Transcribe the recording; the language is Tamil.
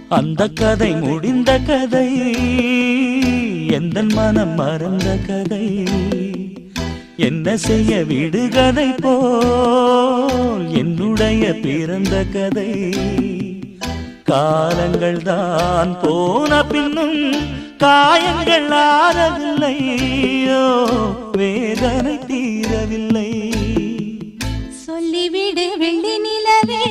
அந்த கதை முடிந்த கதை, எந்த மனம் மறந்த கதை. என்ன செய்ய விடுகதை போல் என்னுடைய பிறந்த கதை. காலங்கள் தான் போன பின்னும் காயங்கள் ஆறவில்லையோ, வேதனை தீரவில்லை. சொல்லிவிடு வெள்ளி நிலவே